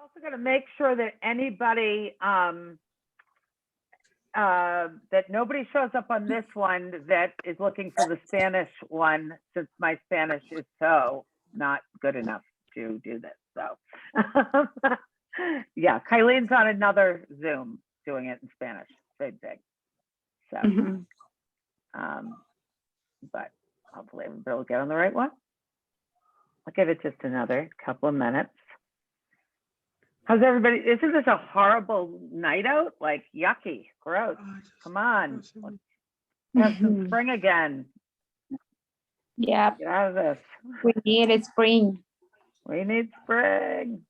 also going to make sure that anybody, that nobody shows up on this one that is looking for the Spanish one, since my Spanish is so not good enough to do this. So, yeah, Kylene's on another Zoom doing it in Spanish. Same thing. So, but hopefully everybody will get on the right one. I'll give it just another couple of minutes. How's everybody? Isn't this a horrible night out? Like yucky, gross. Come on. Let's have some spring again. Yeah. Get out of this. We need a spring. We need spring.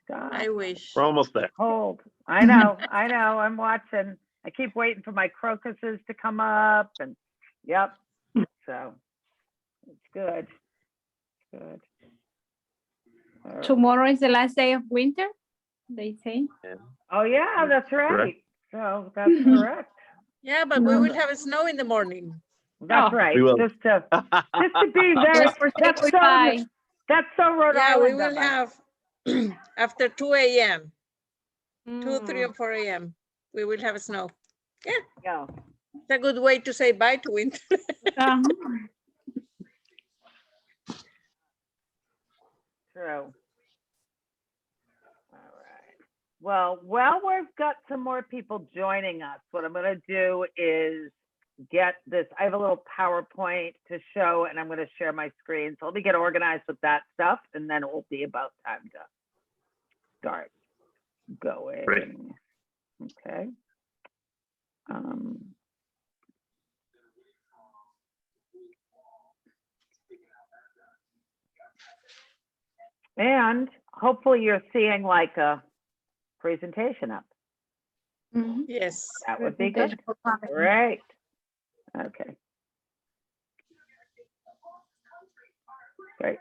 God. I wish. We're almost there. Cold. I know. I'm watching. I keep waiting for my crocuses to come up, and yep. So it's good. Good. Tomorrow is the last day of winter, they say. Yeah. Oh yeah, that's right. Correct. So that's correct. Yeah, but we will have snow in the morning. That's Oh. right. We will. Just to be very. Just for That's so. goodbye. That's so Rhode Yeah, Island. we will of us. have after 2 a.m., 2, Mm. 3, or 4 a.m. We will have snow. Yeah. It's a good way to say bye to winter. True. All right. Well, we've got some more people joining us. What I'm going to do is get this. I have a little PowerPoint to show, and I'm going to share my screen. So let me get organized with that stuff, and then it will be about time to start going. Great. Okay. And hopefully you're seeing like a presentation up. Mhm. Yes. That would be good. Presentation for public. Great. Okay. Great.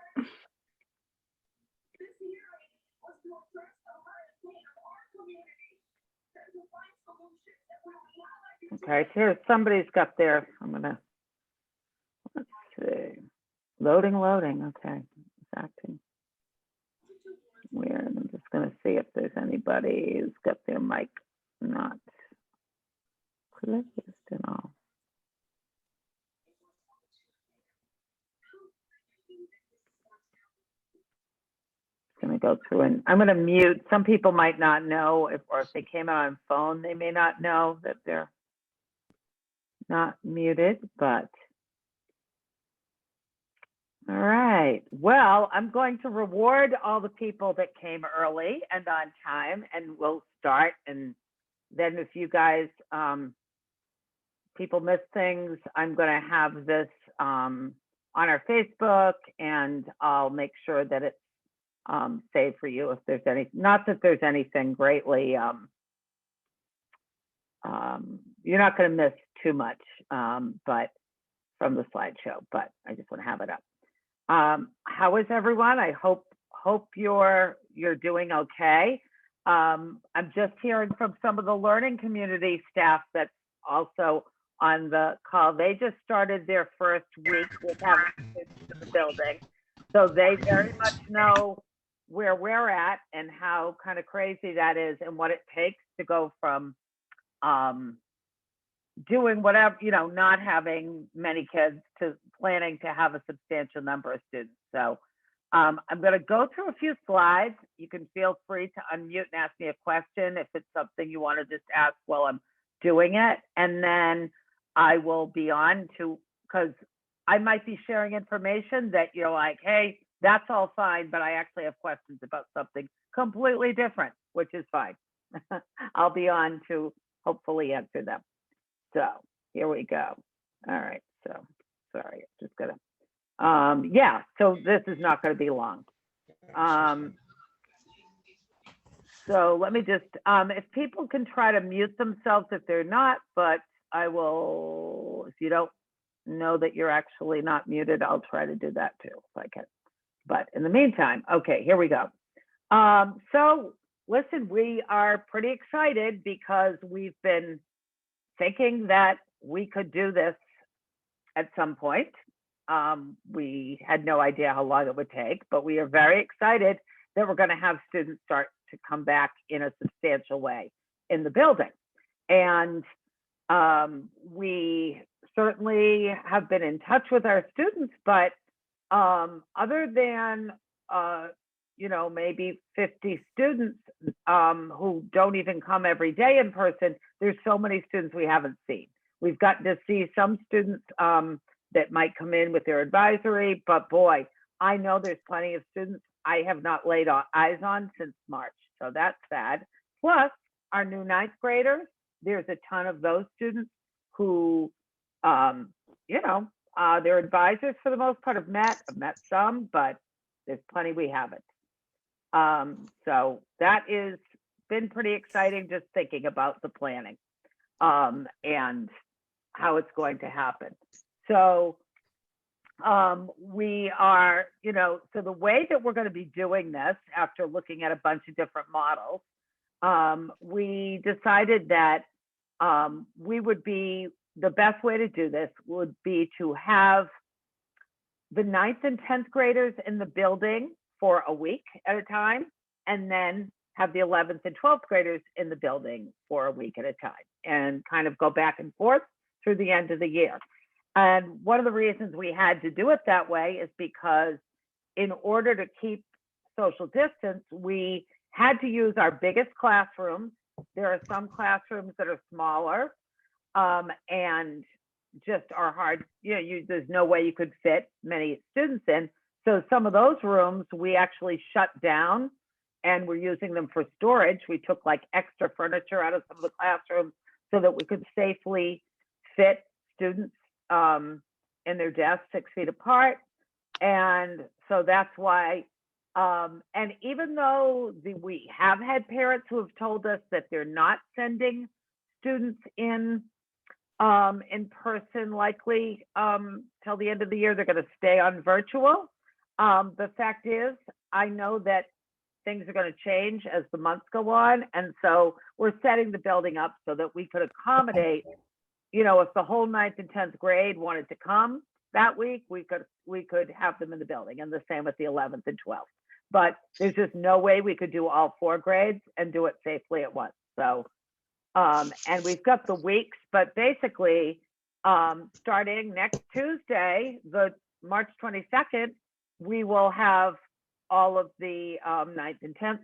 Okay, here somebody's got their, let's see. Loading, okay. It's acting weird. I'm just gonna see if there's anybody who's got their mic not closed and all. Gonna go through and I'm gonna mute. Some people might not know if they came out on phone, they may not know that they're not muted, but all right. Well, I'm going to reward all the people that came early and on time, and we'll start. And then if you guys, people miss things, I'm going to have this on our Facebook, and I'll make sure that it's saved for you if there's any, not that there's anything greatly, you're not going to miss too much, but from the slideshow, but I just want to have it up. How is everyone? I hope you're doing okay. I'm just hearing from some of the learning community staff that's also on the call. They just started their first week with having kids in the building, so they very much know where we're at and how kind of crazy that is and what it takes to go from doing whatever, not having many kids to planning to have a substantial number of students. So I'm going to go through a few slides. You can feel free to unmute and ask me a question if it's something you want to just ask while I'm doing it. And then I will be on to, because I might be sharing information that you're like, hey, that's all fine, but I actually have questions about something completely different, which is fine. I'll be on to hopefully answer them. So here we go. All right, so sorry, just gonna, yeah, so this is not gonna be long. So let me just, if people can try to mute themselves if they're not, but I will, if you don't know that you're actually not muted, I'll try to do that too if I can. But in the meantime, okay, here we go. So listen, we are pretty excited because we've been thinking that we could do this at some point. We had no idea how long it would take, but we are very excited that we're going to have students start to come back in a substantial way in the building. And we certainly have been in touch with our students, but other than, you know, maybe 50 students who don't even come every day in person, there's so many students we haven't seen. We've gotten to see some students that might come in with their advisory, but boy, I know there's plenty of students I have not laid eyes on since March. So that's sad. Plus, our new ninth graders, there's a ton of those students who, you know, their advisors for the most part have met some, but there's plenty we haven't. So that is been pretty exciting, just thinking about the planning and how it's going to happen. So we are, you know, so the way that we're going to be doing this, after looking at a bunch of different models, we decided that the best way to do this would be to have the 9th and 10th graders in the building for a week at a time, and then have the 11th and 12th graders in the building for a week at a time, and kind of go back and forth through the end of the year. And one of the reasons we had to do it that way is because in order to keep social distance, we had to use our biggest classrooms. There are some classrooms that are smaller and just are hard, you know, there's no way you could fit many students in. So some of those rooms we actually shut down and we're using them for storage. We took like extra furniture out of some of the classrooms so that we could safely fit students in their desks 6 feet apart. And so that's why, and even though we have had parents who have told us that they're not sending students in person likely till the end of the year, they're going to stay on virtual. The fact is, I know that things are going to change as the months go on. And so we're setting the building up so that we could accommodate, you know, if the whole 9th and 10th grade wanted to come that week, we could have them in the building, and the same with the 11th and 12th. But there's just no way we could do all 4 grades and do it safely at once. So, and we've got the weeks, but basically, starting next Tuesday, the March 22nd, we will have all of the 9th and 10th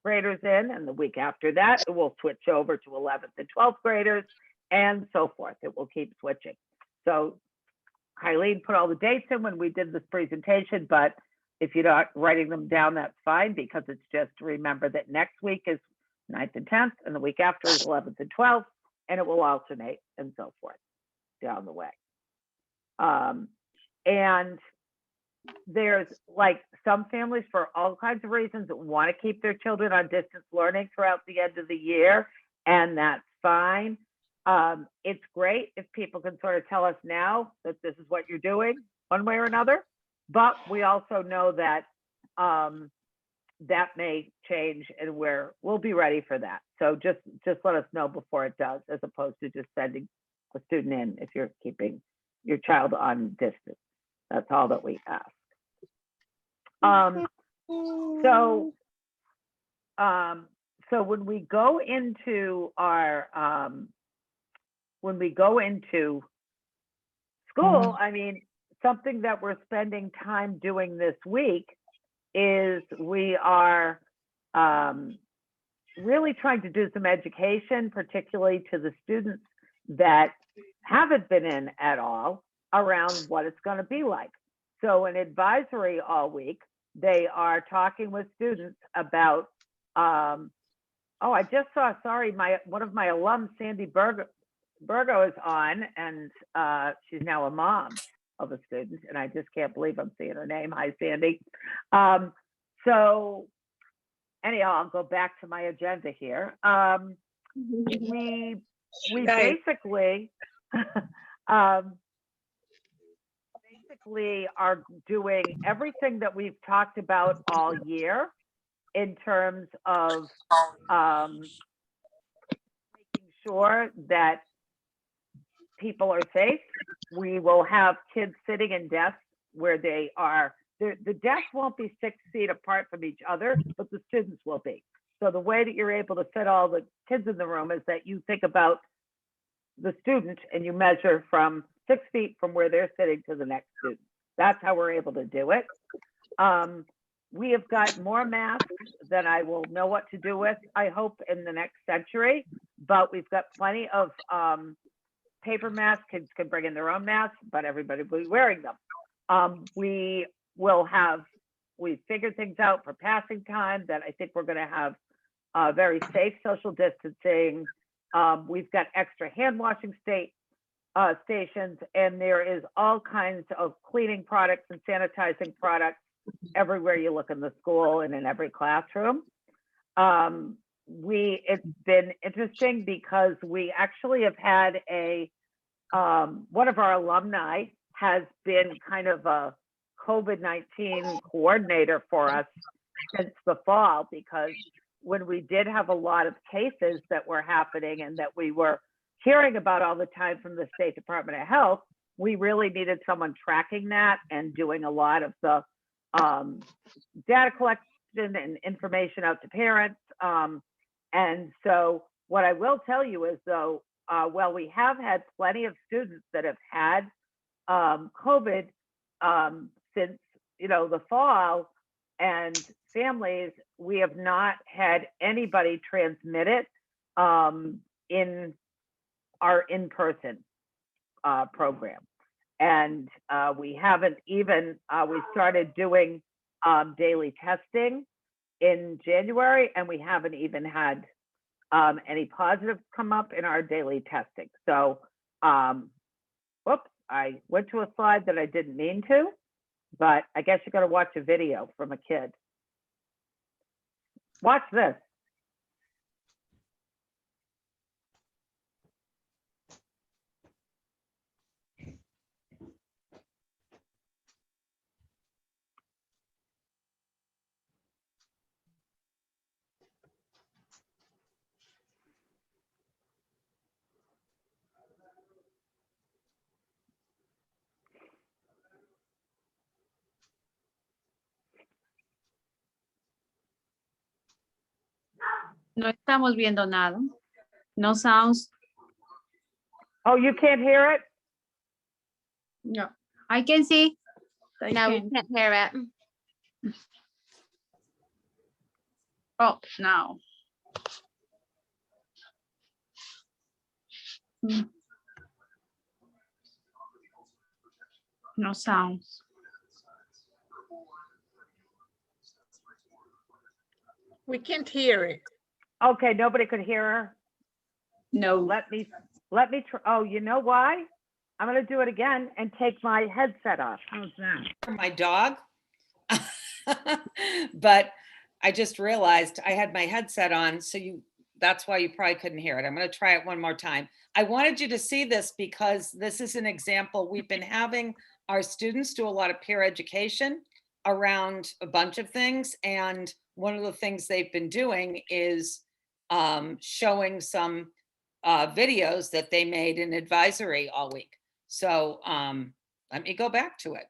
graders in, and the week after that, it will switch over to 11th and 12th graders, and so forth. It will keep switching. So Eileen put all the dates in when we did this presentation, but if you're not writing them down, that's fine, because it's just to remember that next week is 9th and 10th, and the week after is 11th and 12th, and it will alternate and so forth down the way. And there's like some families, for all kinds of reasons, that want to keep their children on distance learning throughout the end of the year, and that's fine. It's great if people can sort of tell us now that this is what you're doing one way or another, but we also know that that may change, and we'll be ready for that. So just let us know before it does, as opposed to just sending a student in if you're keeping your child on distance. That's all that we ask. So when we go into our school, I mean, something that we're spending time doing this week is we are really trying to do some education, particularly to the students that haven't been in at all, around what it's going to be like. So in advisory all week, they are talking with students about, oh, I just saw, sorry, one of my alums, Sandy Burgo is on, and she's now a mom of a student, and I just can't believe I'm seeing her name. Hi, Sandy. So anyhow, I'll go back to my agenda here. We basically are doing everything that we've talked about all year in terms of making sure that people are safe. We will have kids sitting in desks where they're the desks won't be 6 feet apart from each other, but the students will be. So the way that you're able to fit all the kids in the room is that you think about the student and you measure from 6 feet from where they're sitting to the next student. That's how we're able to do it. We have got more masks than I will know what to do with, I hope, in the next century, but we've got plenty of paper masks. Kids can bring in their own masks, but everybody will be wearing them. We figured things out for passing time that I think we're gonna have very safe social distancing. We've got extra hand washing stations, and there is all kinds of cleaning products and sanitizing products everywhere you look in the school and in every classroom. It's been interesting because we actually have had one of our alumni has been kind of a COVID-19 coordinator for us since the fall, because when we did have a lot of cases that were happening and that we were hearing about all the time from the State Department of Health, we really needed someone tracking that and doing a lot of the data collection and information out to parents. And so what I will tell you is, though, while we have had plenty of students that have had COVID since, the fall, and families, we have not had anybody transmit it in our in-person program. And we haven't even, we started doing daily testing in January, and we haven't even had any positives come up in our daily testing. So, whoops, I went to a slide that I didn't mean to, but I guess you got to watch a video from a kid. Watch this. No estamos viendo nada. No sounds. Oh, you can't hear it? No. I can see. No, we can't hear it. Oh, now. No sounds. We can't hear it. Okay, nobody could hear her. No. Let me try. Oh, you know why? I'm gonna do it again and take my headset off. How's that? For my dog. But I just realized I had my headset on, so that's why you probably couldn't hear it. I'm going to try it one more time. I wanted you to see this because this is an example. We've been having our students do a lot of peer education around a bunch of things, and one of the things they've been doing is showing some videos that they made in advisory all week. So let me go back to it.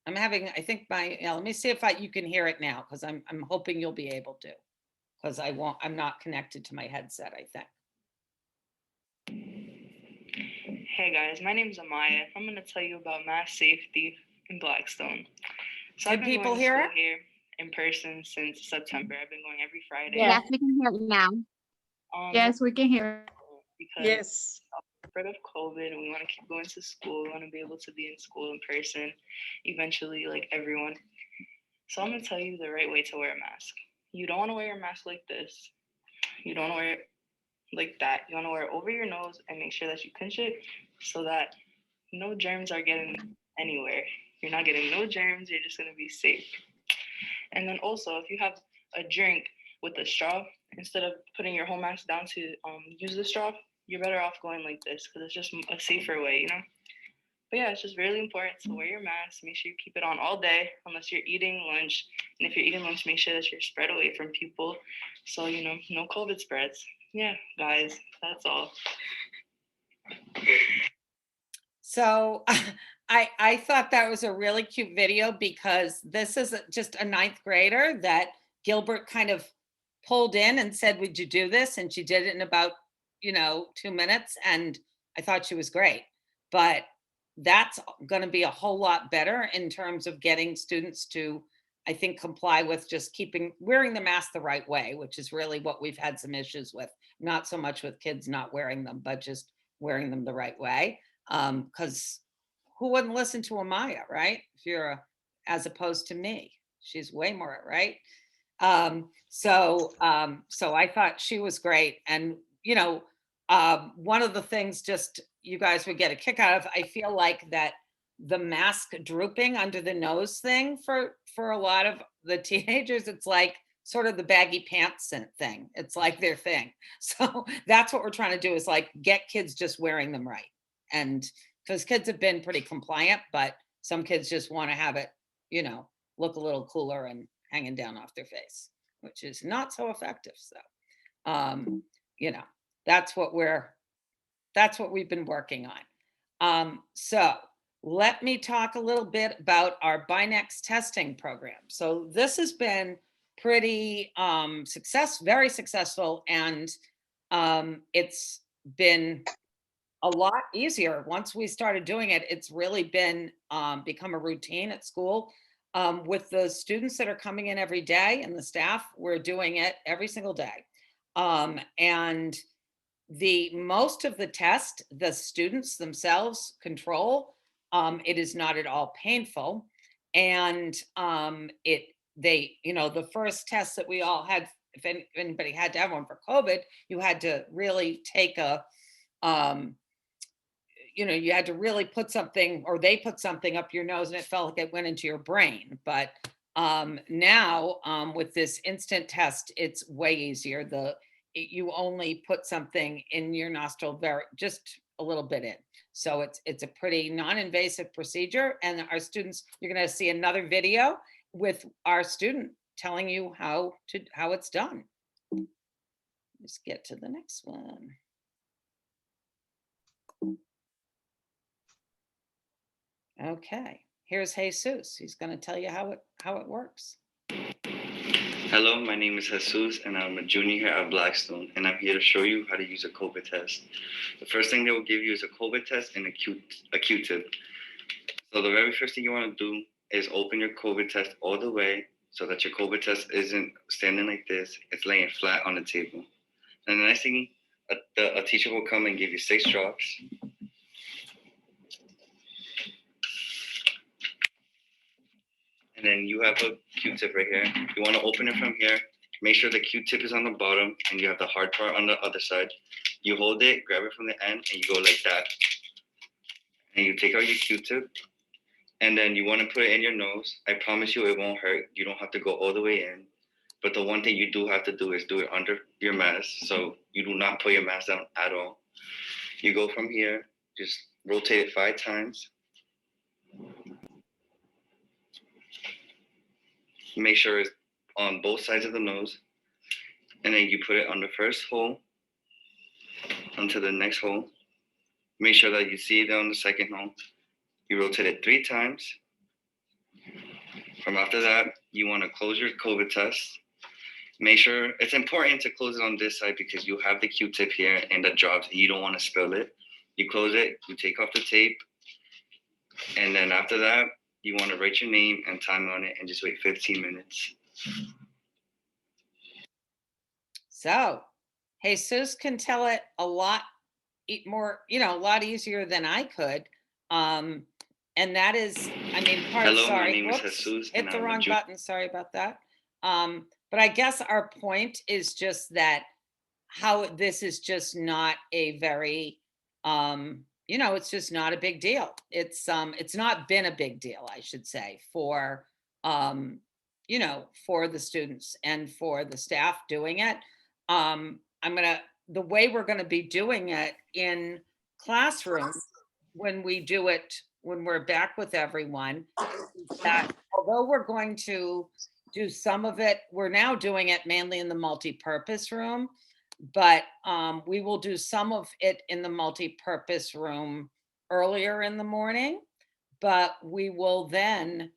I'm having, I think let me see if you can hear it now, because I'm hoping you'll be able to, because I'm not connected to my headset, I think. Hey guys, my name is Amaya. I'm going to tell you about mass safety in Blackstone. So Can I've been people going to hear school it? here in person since September. I've been going every Friday. Yeah. Yes, we can hear it now. Yes, we can hear. Because Yes. spread of COVID, and we want to keep going to school. We want to be able to be in school in person, eventually, like everyone. So I'm going to tell you the right way to wear a mask. You don't want to wear your mask like this. You don't want to wear it like that. You want to wear it over your nose and make sure that you pinch it so that no germs are getting anywhere. You're not getting no germs. You're just going to be safe. And then also, if you have a drink with a straw, instead of putting your whole mask down to use the straw, you're better off going like this because it's just a safer way, But yeah, it's just really important to wear your mask. Make sure you keep it on all day unless you're eating lunch. And if you're eating lunch, make sure that you're spread away from people so, no COVID spreads. Yeah, guys, that's all. So I thought that was a really cute video because this is just a ninth grader that Gilbert kind of pulled in and said, would you do this? And she did it in about, 2 minutes. And I thought she was great. But that's going to be a whole lot better in terms of getting students to, I think, comply with just wearing the mask the right way, which is really what we've had some issues with. Not so much with kids not wearing them, but just wearing them the right way. Because who wouldn't listen to Amaya, right? As opposed to me, she's way more, right? So I thought she was great. And, one of the things just you guys would get a kick out of, I feel like that the mask drooping under the nose thing for a lot of the teenagers, it's like sort of the baggy pants thing. It's like their thing. So that's what we're trying to do, is like get kids just wearing them right. And because kids have been pretty compliant, but some kids just want to have it, look a little cooler and hanging down off their face, which is not so effective. So, that's what we've been working on. So let me talk a little bit about our Binex testing program. So this has been pretty very successful, and it's been a lot easier once we started doing it. It's really been become a routine at school. With the students that are coming in every day and the staff, we're doing it every single day. And most of the test, the students themselves control. It is not at all painful. And the first test that we all had, if anybody had to have one for COVID, you had to really take you had to really put something, or they put something up your nose and it felt like it went into your brain. But now with this instant test, it's way easier. You only put something in your nostril, just a little bit in. So it's a pretty non-invasive procedure. And our students, you're going to see another video with our student telling you how it's done. Let's get to the next one. Okay, here's Jesus. He's going to tell you how it works. Hello, my name is Jesus, and I'm a junior here at Blackstone, and I'm here to show you how to use a COVID test. The first thing they will give you is a COVID test and a Q-tip. So the very first thing you want to do is open your COVID test all the way so that your COVID test isn't standing like this, it's laying flat on the table. And the next thing, a teacher will come and give you 6 drops. And then you have a Q-tip right here. You want to open it from here. Make sure the Q-tip is on the bottom and you have the hard part on the other side. You hold it, grab it from the end, and you go like that. And you take out your Q-tip, and then you want to put it in your nose. I promise you it won't hurt. You don't have to go all the way in. But the one thing you do have to do is do it under your mask. So you do not put your mask down at all. You go from here, just rotate it 5 times. Make sure it's on both sides of the nose. And then you put it on the first hole, onto the next hole. Make sure that you see it on the second hole. You rotate it 3 times. From after that, you want to close your COVID test. Make sure, it's important to close it on this side because you have the Q-tip here and the drops and you don't want to spill it. You close it, you take off the tape. And then after that, you want to write your name and time on it and just wait 15 minutes. So Jesus can tell it a lot more, a lot easier than I could. And that is, Hello, sorry, my name is Jesus. Hit the wrong button. Sorry about that. But I guess our point is just that how this is just not a very, it's just not a big deal. It's not been a big deal, I should say, for, for the students and for the staff doing it. The way we're going to be doing it in classrooms when we're back with everyone, that although we're going to do some of it, we're now doing it mainly in the multi-purpose room, but we will do some of it in the multi-purpose room earlier in the morning. but we will then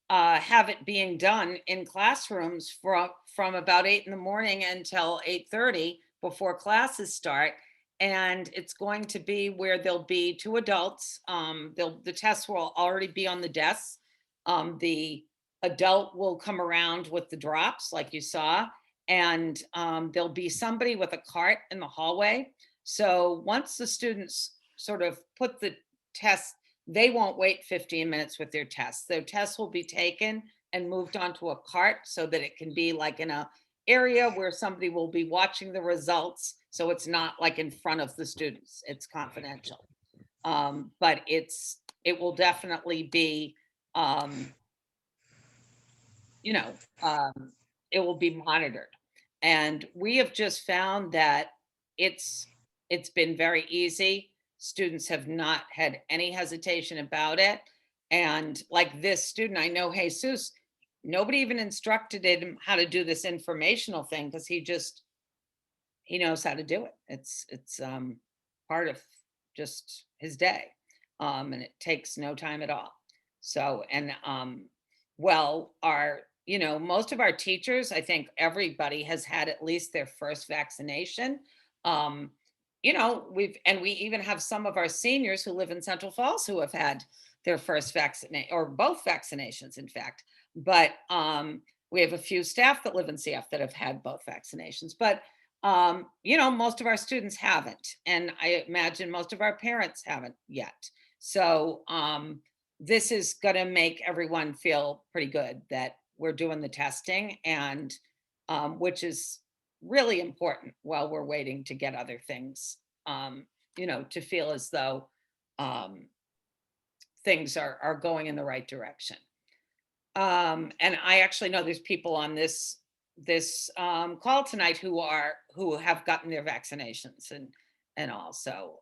have it being done in classrooms from about 8 in the morning until 8:30 before classes start. And it's going to be where there'll be 2 adults. The tests will already be on the desks. The adult will come around with the drops like you saw, and there'll be somebody with a cart in the hallway. So once the students sort of put the test, they won't wait 15 minutes with their tests. Their tests will be taken and moved onto a cart so that it can be like in a area where somebody will be watching the results. So it's not like in front of the students, it's confidential. But it will definitely be, it will be monitored. And we have just found that it's been very easy. Students have not had any hesitation about it. And like this student, I know Jesus, nobody even instructed him how to do this informational thing because he knows how to do it. It's part of just his day. And it takes no time at all. So, and well, most of our teachers, I think everybody has had at least their first vaccination. We even have some of our seniors who live in Central Falls who have had their first vaccination or both vaccinations, in fact. But we have a few staff that live in CF that have had both vaccinations. But most of our students haven't, and I imagine most of our parents haven't yet. So this is going to make everyone feel pretty good that we're doing the testing, and which is really important while we're waiting to get other things, to feel as though things are going in the right direction. And I actually know there's people on this call tonight who have gotten their vaccinations and all. So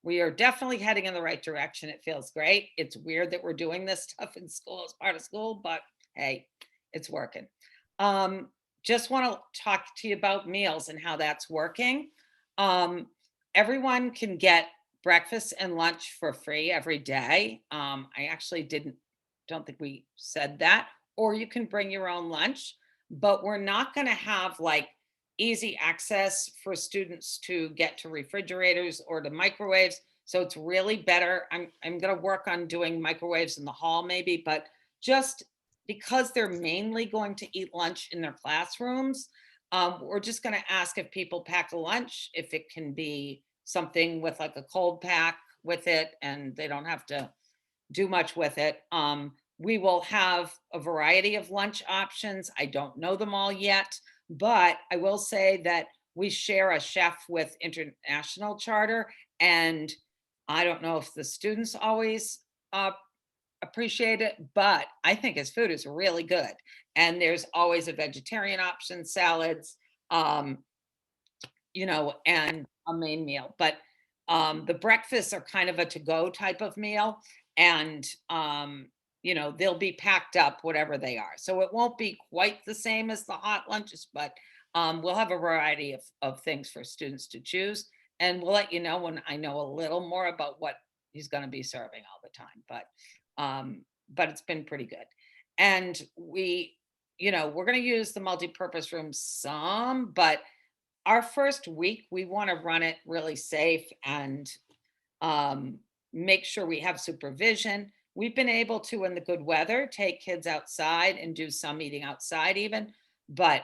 we are definitely heading in the right direction. It feels great. It's weird that we're doing this stuff in school as part of school, but hey, it's working. Just want to talk to you about meals and how that's working. Everyone can get breakfast and lunch for free every day. I actually don't think we said that, or you can bring your own lunch, but we're not going to have like easy access for students to get to refrigerators or to microwaves. So it's really better. I'm going to work on doing microwaves in the hall maybe, but just because they're mainly going to eat lunch in their classrooms, we're just going to ask if people pack a lunch, if it can be something with like a cold pack with it and they don't have to do much with it. We will have a variety of lunch options. I don't know them all yet, but I will say that we share a chef with International Charter, and I don't know if the students always appreciate it, but I think his food is really good. And there's always a vegetarian option, salads, and a main meal. But the breakfasts are kind of a to-go type of meal, and they'll be packed up whatever they are. So it won't be quite the same as the hot lunches, but we'll have a variety of things for students to choose. And we'll let you know when I know a little more about what he's going to be serving all the time. But it's been pretty good. And we're going to use the multi-purpose room some, but our first week, we want to run it really safe and make sure we have supervision. We've been able to, in the good weather, take kids outside and do some eating outside even, but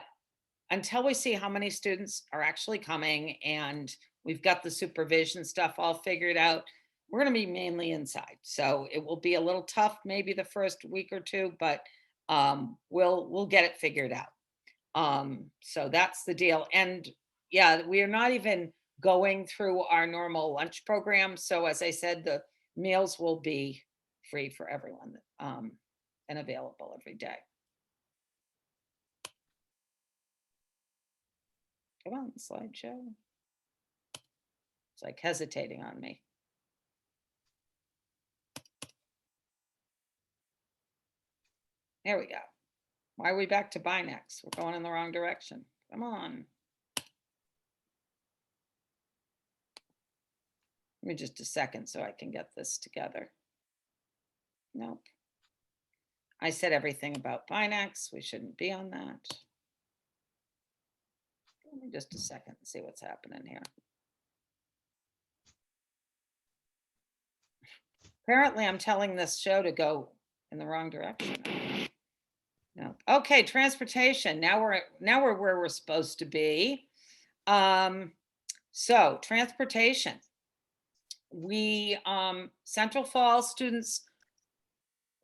until we see how many students are actually coming and we've got the supervision stuff all figured out, we're going to be mainly inside. So it will be a little tough maybe the first week or two, but we'll get it figured out. So that's the deal. And yeah, we are not even going through our normal lunch program. So as I said, the meals will be free for everyone and available every day. Come on, slideshow. It's like hesitating on me. There we go. Why are we back to Binex? We're going in the wrong direction. Come on. me just a second so I can get this together. Nope. I said everything about Binex. We shouldn't be on that. Give me just a second and see what's happening here. Apparently, I'm telling this show to go in the wrong direction. No. Okay, transportation. Now we're where we're supposed to be. So transportation. We Central Falls students,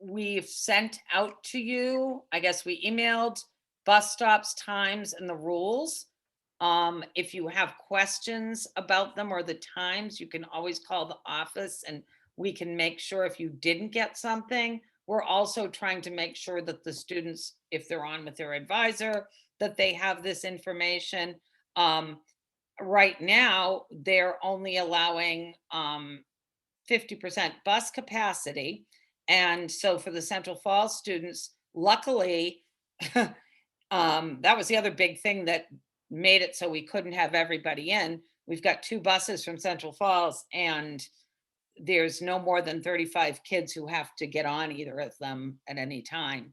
we've sent out to you, I guess we emailed bus stops, times, and the rules. If you have questions about them or the times, you can always call the office and we can make sure if you didn't get something. We're also trying to make sure that the students, if they're on with their advisor, that they have this information. Right now, they're only allowing 50% bus capacity. And so for the Central Falls students, luckily, that was the other big thing that made it so we couldn't have everybody in. We've got 2 buses from Central Falls and there's no more than 35 kids who have to get on either of them at any time.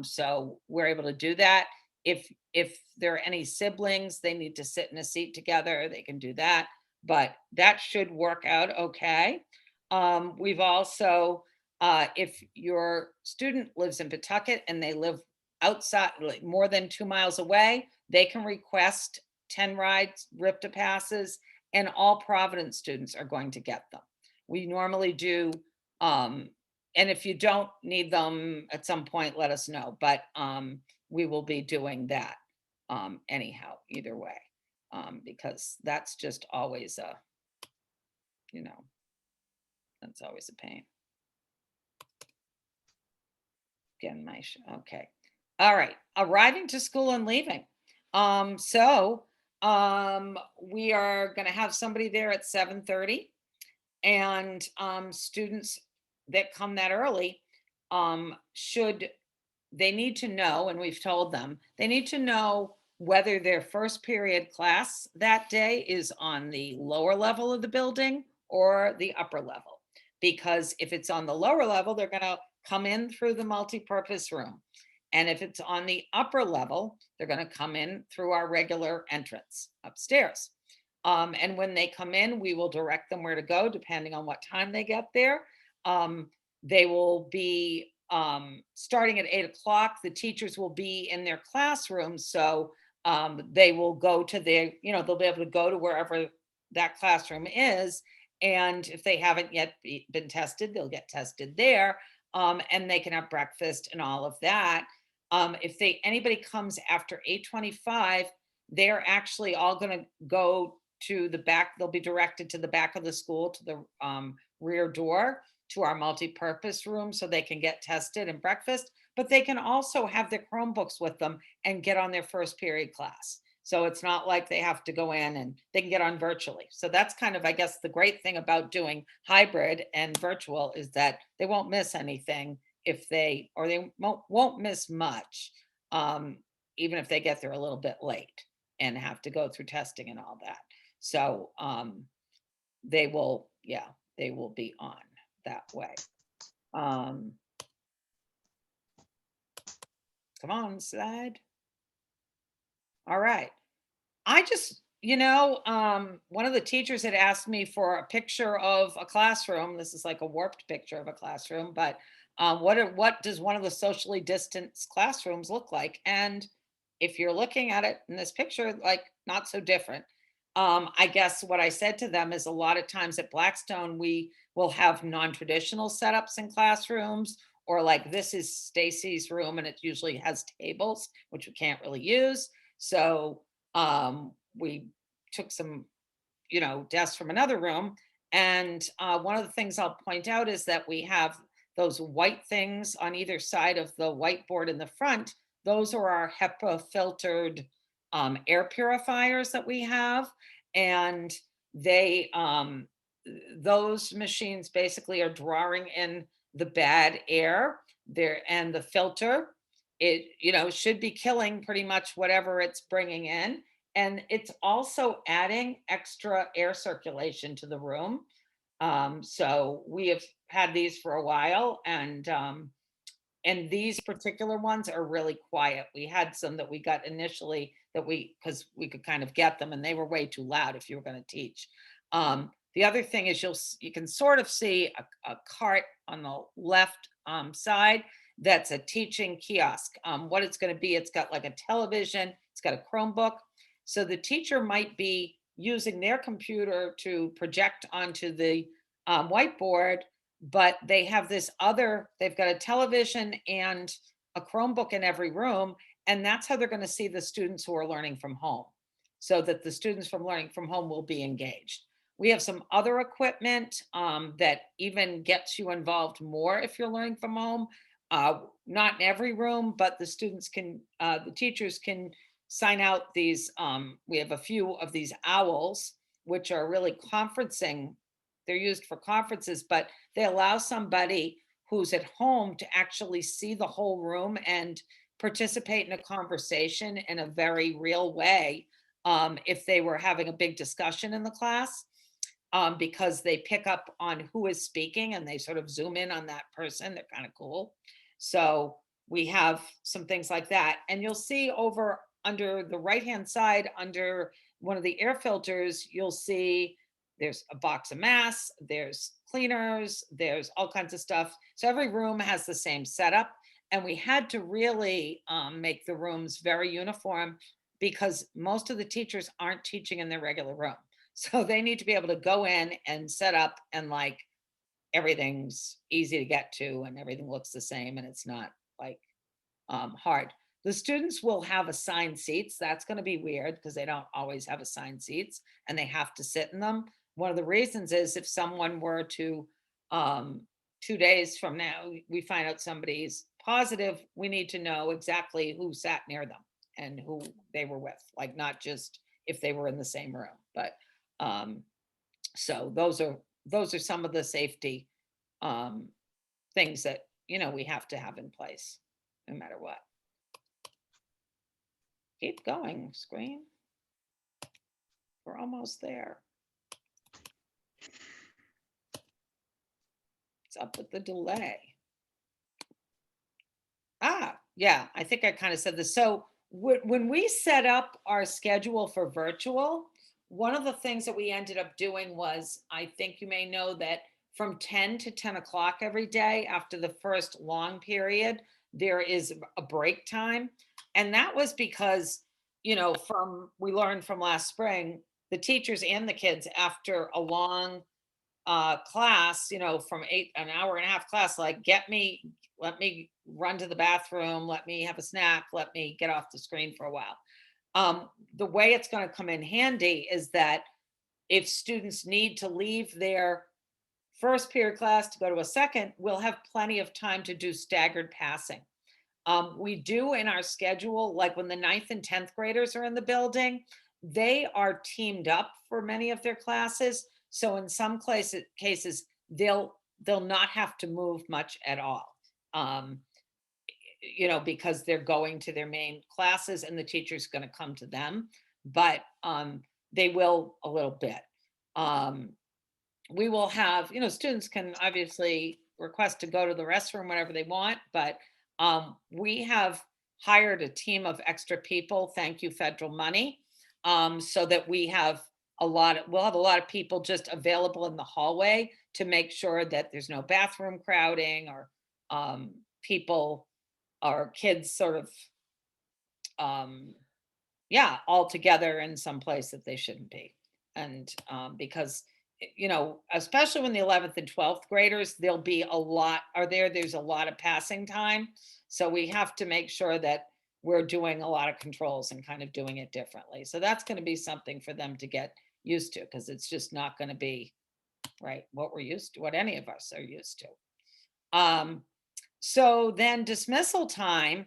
So we're able to do that. If there are any siblings, they need to sit in a seat together, they can do that, but that should work out okay. We've also, if your student lives in Pawtucket and they live outside, like more than 2 miles away, they can request 10 rides, RIPTA passes, and all Providence students are going to get them. We normally do, and if you don't need them at some point, let us know, but we will be doing that anyhow, either way, because that's just always a, you know, that's always a pain. Again, okay. All right, arriving to school and leaving. So we are gonna have somebody there at 7:30. And students that come that early they need to know, and we've told them, they need to know whether their first period class that day is on the lower level of the building or the upper level. Because if it's on the lower level, they're gonna come in through the multi-purpose room. And if it's on the upper level, they're gonna come in through our regular entrance upstairs. And when they come in, we will direct them where to go, depending on what time they get there. They will be starting at 8 o'clock. The teachers will be in their classrooms. So they will go to their, they'll be able to go to wherever that classroom is. And if they haven't yet been tested, they'll get tested there. And they can have breakfast and all of that. If anybody comes after 8:25, they're actually all going to go to the back. They'll be directed to the back of the school, to the rear door, to our multi-purpose room, so they can get tested and breakfast, but they can also have their Chromebooks with them and get on their first period class. So it's not like they have to go in, and they can get on virtually. So that's kind of, I guess, the great thing about doing hybrid and virtual is that they won't miss anything they won't miss much, even if they get there a little bit late and have to go through testing and all that. So they will be on that way. Come on, slide. All right. I just, one of the teachers had asked me for a picture of a classroom. This is like a warped picture of a classroom, but what does one of the socially distanced classrooms look like? And if you're looking at it in this picture, like not so different. I guess what I said to them is a lot of times at Blackstone, we will have non-traditional setups in classrooms, or like this is Stacy's room and it usually has tables, which we can't really use. So we took some, desks from another room. And one of the things I'll point out is that we have those white things on either side of the whiteboard in the front. Those are our HEPA filtered air purifiers that we have. And they, those machines basically are drawing in the bad air there, and the filter, it, should be killing pretty much whatever it's bringing in. And it's also adding extra air circulation to the room. So we have had these for a while, and these particular ones are really quiet. We had some that we got initially that because we could kind of get them, and they were way too loud if you were going to teach. The other thing is you can sort of see a cart on the left side that's a teaching kiosk. What it's going to be, it's got like a television, it's got a Chromebook. So the teacher might be using their computer to project onto the whiteboard, but they've got a television and a Chromebook in every room, and that's how they're going to see the students who are learning from home, so that the students from learning from home will be engaged. We have some other equipment that even gets you involved more if you're learning from home. Not in every room, but the teachers can sign out these. We have a few of these owls, which are really conferencing. They're used for conferences, but they allow somebody who's at home to actually see the whole room and participate in a conversation in a very real way. If they were having a big discussion in the class, because they pick up on who is speaking and they sort of zoom in on that person. They're kind of cool. So we have some things like that. And you'll see over under the right-hand side, under one of the air filters, you'll see there's a box of masks, there's cleaners, there's all kinds of stuff. So every room has the same setup. And we had to really make the rooms very uniform, because most of the teachers aren't teaching in their regular room. So they need to be able to go in and set up, and like everything's easy to get to and everything looks the same, and it's not like hard. The students will have assigned seats. That's going to be weird because they don't always have assigned seats and they have to sit in them. One of the reasons is if someone were to 2 days from now, we find out somebody's positive, we need to know exactly who sat near them and who they were with, like not just if they were in the same room. But so those are some of the safety things that we have to have in place no matter what. Keep going, screen. We're almost there. What's up with the delay? Yeah, I think I kind of said this. So when we set up our schedule for virtual, one of the things that we ended up doing was, I think you may know that from 10 to 10 o'clock every day after the first long period, there is a break time. And that was because, we learned from last spring, the teachers and the kids, after a long class, from an hour and a half class, like let me run to the bathroom, let me have a snack, let me get off the screen for a while. The way it's going to come in handy is that if students need to leave their first period class to go to a second, we'll have plenty of time to do staggered passing. We do in our schedule, like when the 9th and 10th graders are in the building, they are teamed up for many of their classes. So in some cases, they'll not have to move much at all, because they're going to their main classes and the teacher's going to come to them, but they will a little bit. We will have, students can obviously request to go to the restroom whenever they want, but we have hired a team of extra people, thank you federal money, so that we'll have a lot of people just available in the hallway to make sure that there's no bathroom crowding or people or kids sort of all together in some place that they shouldn't be. And because especially when the 11th and 12th graders, there's a lot of passing time. So we have to make sure that we're doing a lot of controls and kind of doing it differently. So that's going to be something for them to get used to, because it's just not going to be right what we're used to, what any of us are used to. So then dismissal time,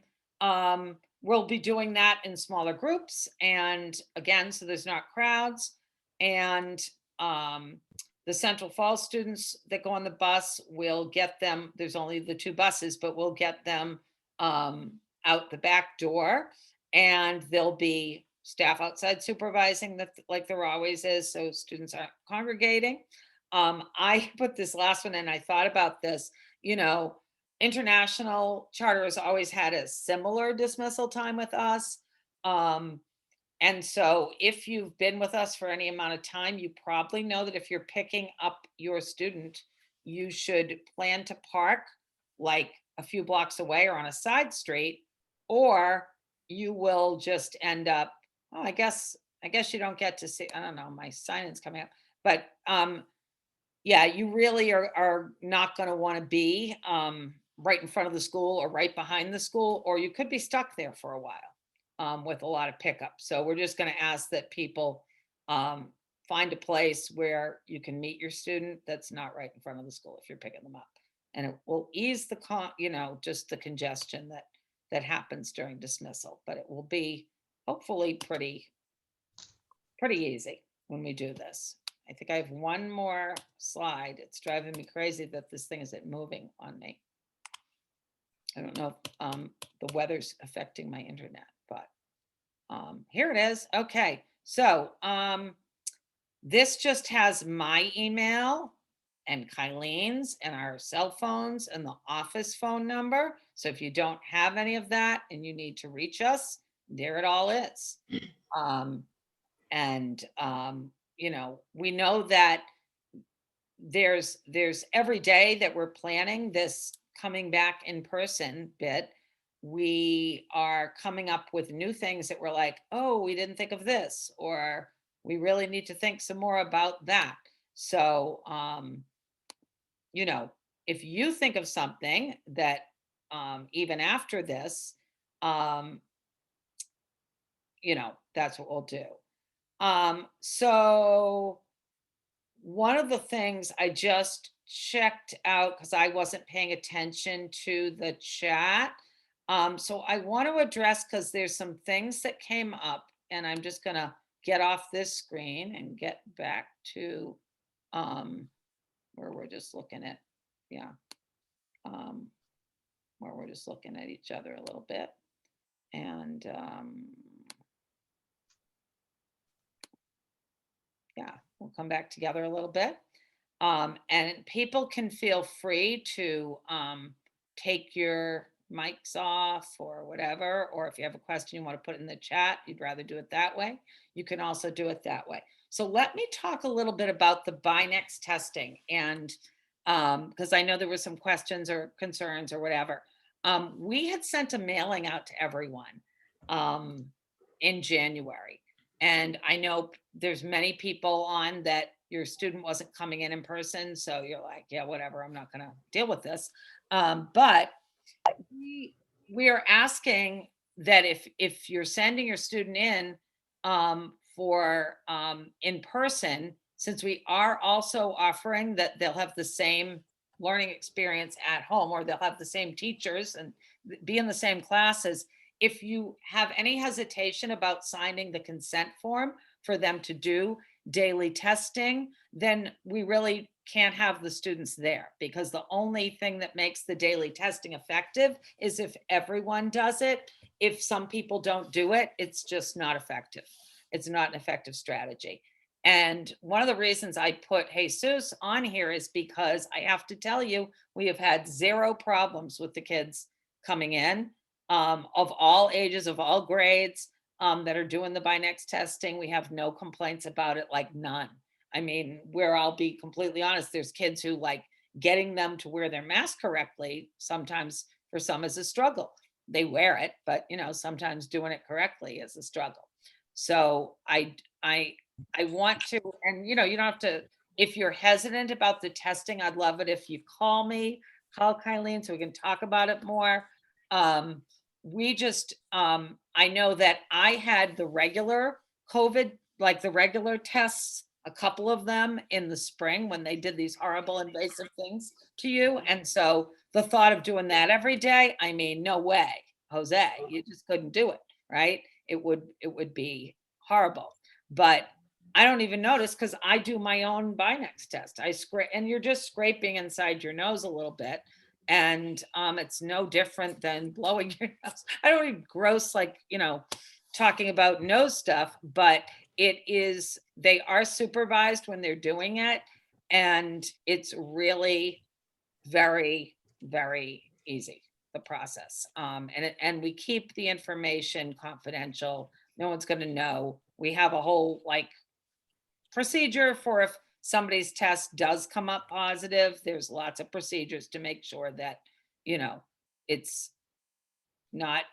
we'll be doing that in smaller groups. And again, so there's not crowds. And the Central Falls students that go on the bus, we'll get them, there's only the 2 buses, but we'll get them out the back door, and there'll be staff outside supervising, that like there always is, so students aren't congregating. I put this last one in, I thought about this, you know, International Charter has always had a similar dismissal time with us. And so if you've been with us for any amount of time, you probably know that if you're picking up your student, you should plan to park like a few blocks away or on a side street, or you will just end up, oh, I guess you don't get to see, I don't know, my sign-in's coming up, but yeah, you really are not going to want to be right in front of the school or right behind the school, or you could be stuck there for a while with a lot of pickup. So we're just going to ask that people find a place where you can meet your student that's not right in front of the school if you're picking them up. And it will ease the just the congestion that happens during dismissal, but it will be hopefully pretty easy when we do this. I think I have one more slide. It's driving me crazy that this thing isn't moving on me. I don't know if the weather's affecting my internet, but here it is. Okay, so this just has my email and Kylene's and our cell phones and the office phone number. So if you don't have any of that and you need to reach us, there it all is. You know, we know that there's every day that we're planning this coming back in person bit, we are coming up with new things that we're like, oh, we didn't think of this, or we really need to think some more about that. So, you know, if you think of something that even after this, you know, that's what we'll do. So one of the things I just checked out because I wasn't paying attention to the chat. So I want to address because there's some things that came up, and I'm just gonna get off this screen and get back to where we're just looking at, where we're just looking at each other a little bit. And yeah, we'll come back together a little bit. And people can feel free to take your mics off or whatever, or if you have a question you want to put in the chat, you'd rather do it that way, you can also do it that way. So let me talk a little bit about the Binex testing, and because I know there were some questions or concerns or whatever. We had sent a mailing out to everyone in January. And I know there's many people on that your student wasn't coming in person. So you're like, yeah, whatever, I'm not going to deal with this. But we are asking that if you're sending your student in for in person, since we are also offering that they'll have the same learning experience at home, or they'll have the same teachers and be in the same classes. If you have any hesitation about signing the consent form for them to do daily testing, then we really can't have the students there, because the only thing that makes the daily testing effective is if everyone does it. If some people don't do it, it's just not effective. It's not an effective strategy. And one of the reasons I put Jesus on here is because I have to tell you, we have had zero problems with the kids coming in of all ages, of all grades that are doing the Binex testing. We have no complaints about it, like none. I mean, where I'll be completely honest, there's kids who like getting them to wear their mask correctly. Sometimes for some is a struggle. They wear it, but you know, sometimes doing it correctly is a struggle. So I want to, and you know, you don't have to, if you're hesitant about the testing, I'd love it if you call me, call Kylie, so we can talk about it more. We just, I know that I had the regular COVID, like the regular tests, a couple of them in the spring when they did these horrible invasive things to you. And so the thought of doing that every day, I mean, no way, Jose, you just couldn't do it, right? It would be horrible. But I don't even notice because I do my own Binex test. I scrape, and you're just scraping inside your nose a little bit. And it's no different than blowing your nose. I don't even gross, like, you know, talking about nose stuff, but it is, they are supervised when they're doing it. And it's really very, very easy, the process. And we keep the information confidential. No one's going to know. We have a whole like procedure for if somebody's test does come up positive. There's lots of procedures to make sure that, it's not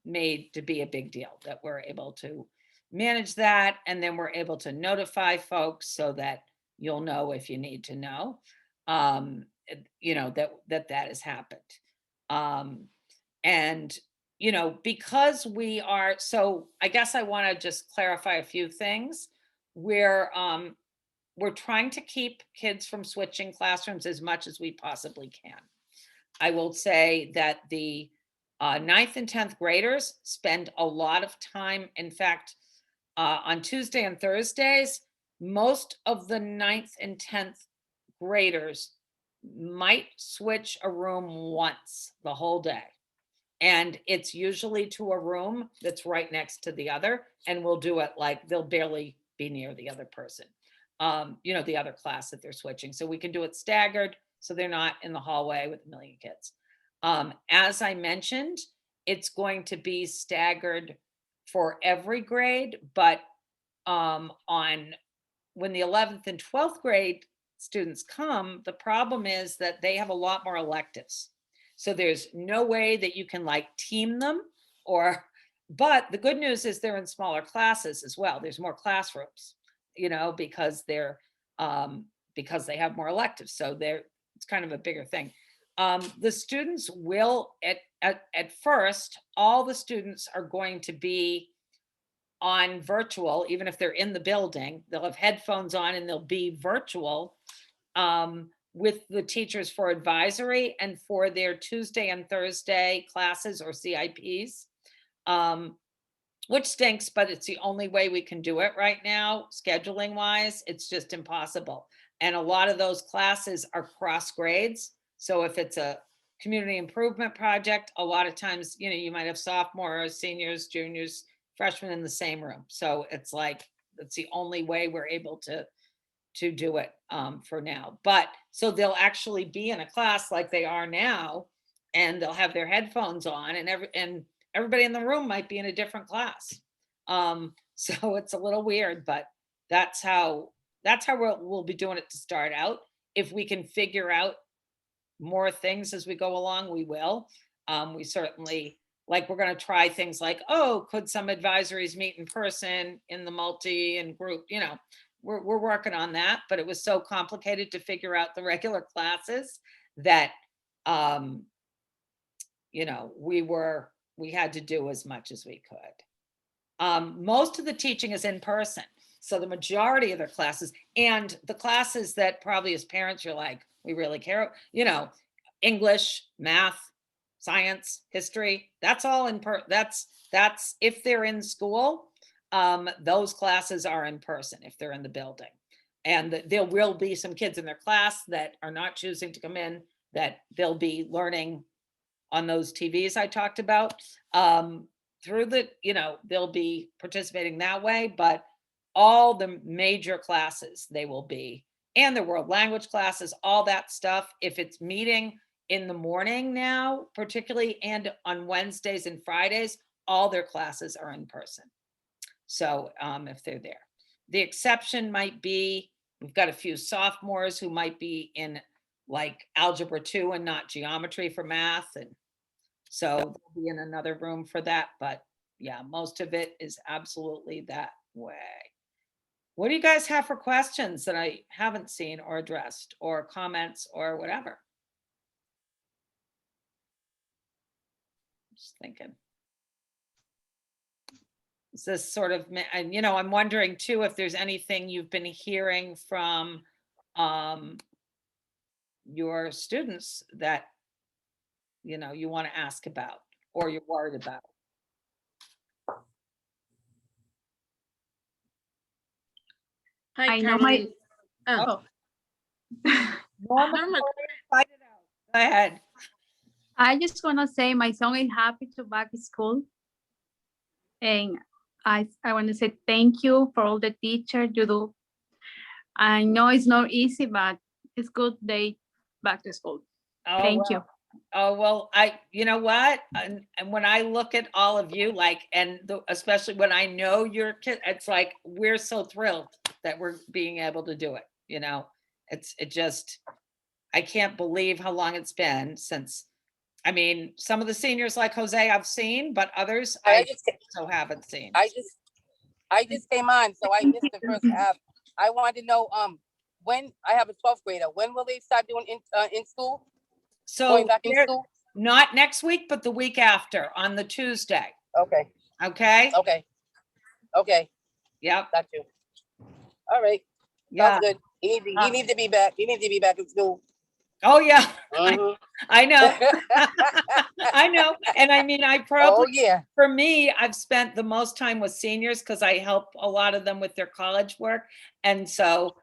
made to be a big deal, that we're able to manage that. And then we're able to notify folks so that you'll know if you need to know, that has happened. And, because we are, so I guess I want to just clarify a few things. We're trying to keep kids from switching classrooms as much as we possibly can. I will say that the 9th and 10th graders spend a lot of time. In fact, on Tuesday and Thursdays, most of the 9th and 10th graders might switch a room once the whole day. And it's usually to a room that's right next to the other. And we'll do it like they'll barely be near the other person, the other class that they're switching. So we can do it staggered so they're not in the hallway with a million kids. As I mentioned, it's going to be staggered for every grade, but when the 11th and 12th grade students come, the problem is that they have a lot more electives. So there's no way that you can like team them but the good news is they're in smaller classes as well. There's more classrooms, because because they have more electives. So it's kind of a bigger thing. The students will at first, all the students are going to be on virtual, even if they're in the building. They'll have headphones on and they'll be virtual with the teachers for advisory and for their Tuesday and Thursday classes or CIPs, which stinks, but it's the only way we can do it right now, scheduling wise. It's just impossible. And a lot of those classes are cross grades. So if it's a community improvement project, a lot of times, you might have sophomores, seniors, juniors, freshmen in the same room. So it's like, that's the only way we're able to do it for now. But so they'll actually be in a class like they are now, and they'll have their headphones on, and everybody in the room might be in a different class. So it's a little weird, but that's how we'll be doing it to start out. If we can figure out more things as we go along, we will. We certainly, like, we're going to try things like, could some advisories meet in person in the multi and group, we're working on that, but it was so complicated to figure out the regular classes that, we had to do as much as we could. Most of the teaching is in person. So the majority of their classes, and the classes that probably as parents, you're like, we really care, English, math, science, history, that's all that's if they're in school, those classes are in person if they're in the building. And there will be some kids in their class that are not choosing to come in, that they'll be learning on those TVs I talked about, through they'll be participating that way, but all the major classes they will be, and the world language classes, all that stuff, if it's meeting in the morning now, particularly, and on Wednesdays and Fridays, all their classes are in person. So if they're there, the exception might be, we've got a few sophomores who might be in like algebra 2 and not geometry for math. And so they'll be in another room for that. But yeah, most of it is absolutely that way. What do you guys have for questions that I haven't seen or addressed, or comments or whatever? Just thinking. Is this sort of, I'm wondering too, if there's anything you've been hearing from your students that, you want to ask about or you're worried about. Hi, I know my. Carolyn. Norma, fight it out. Go ahead. I just want to say my son is happy to back to school. And I want to say thank you for all the teachers. You do I know it's not easy, but it's good they back to school. Oh, Thank you. well. Oh, well, you know what? And when I look at all of you, like, and especially when I know your kid, it's like, we're so thrilled that we're being able to do it, you know? It just, I can't believe how long it's been since, I mean, some of the seniors like Jose I've seen, but others I so haven't seen. I just came on, so I missed the first half. I wanted to know, when I have a 12th grader, when will they start doing in school? So Going back in school? not next week, but the week after on the Tuesday. Okay, Okay. okay, Yep. got you. All right, Yeah. sounds good. He needs to be back. He needs to be back in school. Oh, yeah. Mhm. I know. I know. And I mean, I probably, Oh, yeah. for me, I've spent the most time with seniors because I help a lot of them with their college work. And so,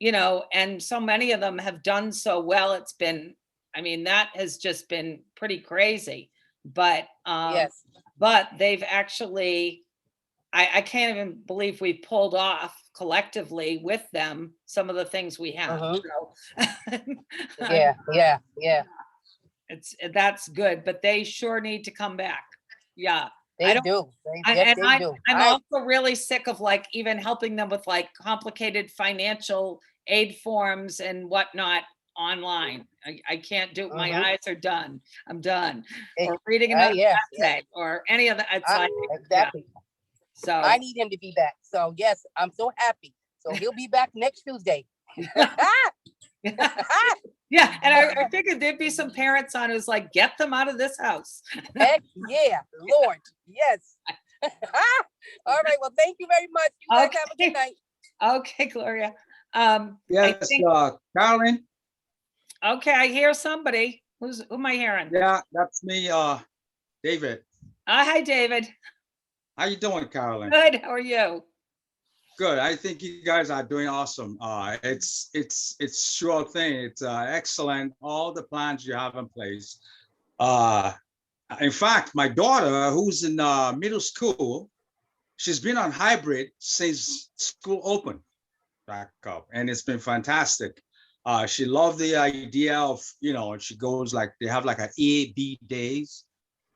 you know, and so many of them have done so well. It's been, I mean, that has just been pretty crazy. But Yes. but they've actually, I can't even believe we pulled off collectively with them some of the things we have. Mhm. So, Yeah. that's good, but they sure need to come back. Yeah. I They don't- do. And They do. I'm also really sick of like even helping them with like complicated financial aid forms and whatnot online. I can't do it. My Mhm. eyes are done. I'm done. Ex- Or reading another yeah. essay or any of that. It's like, yeah. Exactly. So I need him to be back. So yes, I'm so happy. So he'll be back next Tuesday. yeah, and I figured there'd be some parents on who's like, get them out of this house. Heck yeah, Lord, yes. All right, well, thank you very much. You guys have a good night. Okay, Gloria. Yes, think- Carolyn. Okay, I hear somebody. Who am I hearing? Yeah, that's me, David. Hi, David. How you doing, Carolyn? Good. How are you? Good. I think you guys are doing awesome. It's sure thing. It's excellent. All the plans you have in place. In fact, my daughter, who's in middle school, she's been on hybrid since school opened back up, and it's been fantastic. She loved the idea of, you know, she goes like, they have like an A-B days,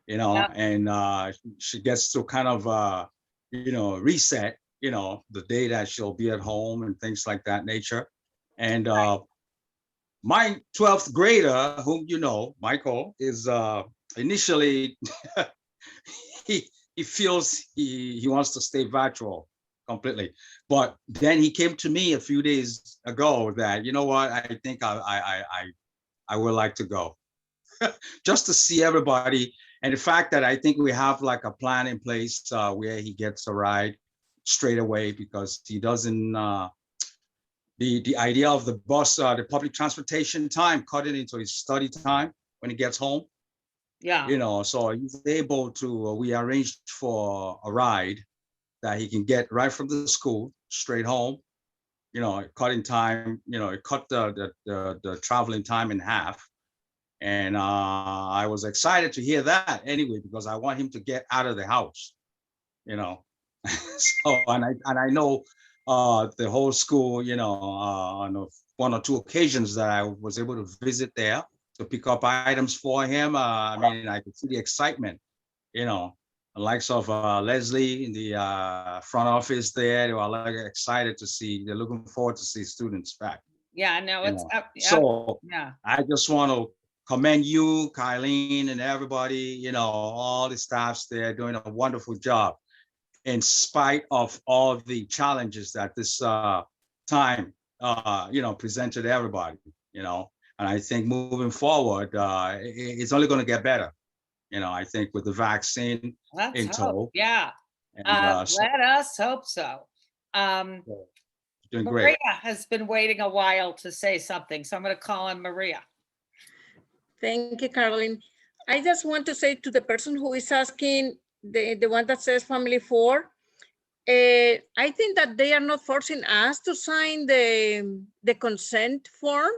you know, Yeah. and she gets to kind of, you know, reset, you know, the day that she'll be at home and things like that nature. And my 12th grader, whom you know, Michael, is initially, he feels he wants to stay virtual completely. But then he came to me a few days ago that, you know what, I think I would like to go just to see everybody. And the fact that I think we have like a plan in place where he gets a ride straight away, because he doesn't, the idea of the bus, the public transportation time, cut it into his study time when he gets home. Yeah. You know, so he's able to, we arranged for a ride that he can get right from the school straight home. You know, cutting time, you know, it cut the traveling time in half. And I was excited to hear that anyway, because I want him to get out of the house, you know. So, and I know the whole school, you know, on one or two occasions that I was able to visit there to pick up items for him. I mean, I could see the excitement, you know, the likes of Leslie in the front office there. They were like excited to see, they're looking forward to see students back. Yeah, no, You it's know. So yeah. I just want to commend you, Kylene, and everybody, you know, all the staffs there doing a wonderful job in spite of all the challenges that this time, you know, presented to everybody, you know. And I think moving forward, it's only going to get better. You know, I think with the vaccine Let's in hope. tow. Yeah. And so Let us hope so. doing great. Maria has been waiting a while to say something, so I'm going to call on Maria. Thank you, Carolyn. I just want to say to the person who is asking, the one that says family 4, I think that they are not forcing us to sign the consent form.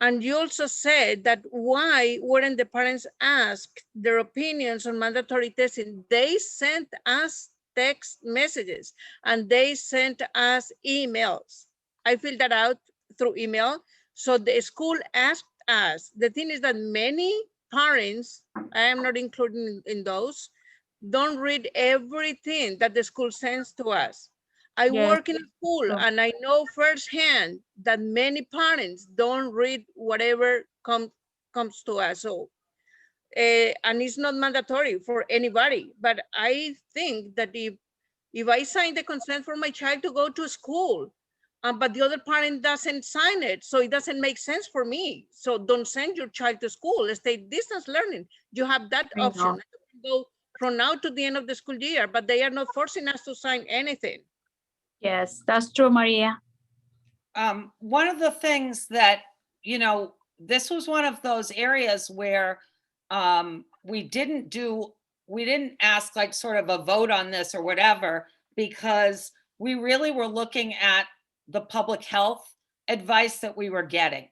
And you also said that why weren't the parents asked their opinions on mandatory testing? They sent us text messages and they sent us emails. I filled that out through email. So the school asked us, the thing is that many parents, I am not including in those, don't read everything that the school sends to us. I Yes. work in a school So- and I know firsthand that many parents don't read whatever comes to us. So, and it's not mandatory for anybody, but I think that if I sign the consent for my child to go to school, but the other parent doesn't sign it, so it doesn't make sense for me. So don't send your child to school. Stay distance learning. You have that I know. option. Go from now to the end of the school year, but they are not forcing us to sign anything. Yes, that's true, Maria. One of the things that, you know, this was one of those areas where we didn't ask like sort of a vote on this or whatever, because we really were looking at the public health advice that we were getting.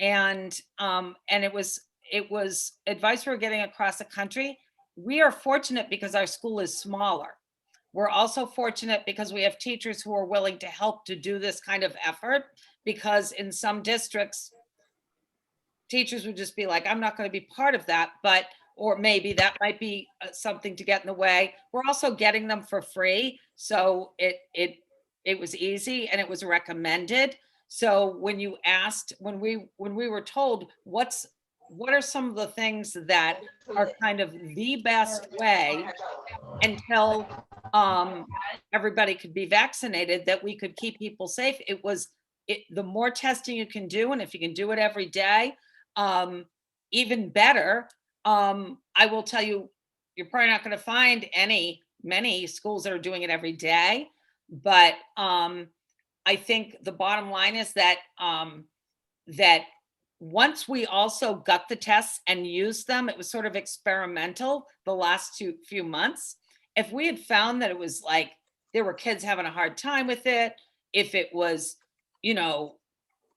And it was advice we were getting across the country. We are fortunate because our school is smaller. We're also fortunate because we have teachers who are willing to help to do this kind of effort, because in some districts, teachers would just be like, I'm not going to be part of that, or maybe that might be something to get in the way. We're also getting them for free. So it was easy and it was recommended. So when you asked, when we were told what are some of the things that are kind of the best way until everybody could be vaccinated, that we could keep people safe, the more testing you can do, and if you can do it every day, even better. I will tell you, you're probably not going to find many schools that are doing it every day, but I think the bottom line is that that once we also got the tests and used them, it was sort of experimental the last few months. If we had found that it was like there were kids having a hard time with it, if it was, you know,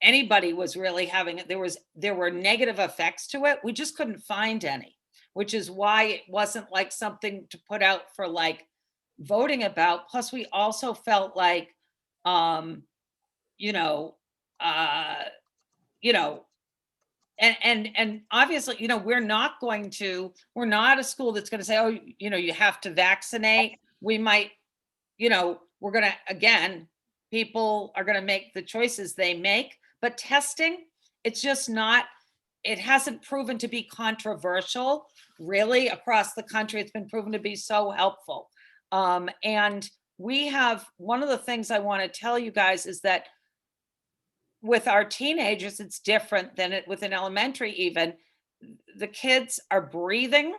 anybody was really having it, there were negative effects to it, we just couldn't find any, which is why it wasn't like something to put out for like voting about. Plus we also felt like and obviously, you know, we're not a school that's going to say, oh, you know, you have to vaccinate. We might, you know, people are going to make the choices they make, but testing, it's just not, it hasn't proven to be controversial really across the country. It's been proven to be so helpful. And we have, one of the things I want to tell you guys is that with our teenagers, it's different than it with an elementary even. The kids are breathing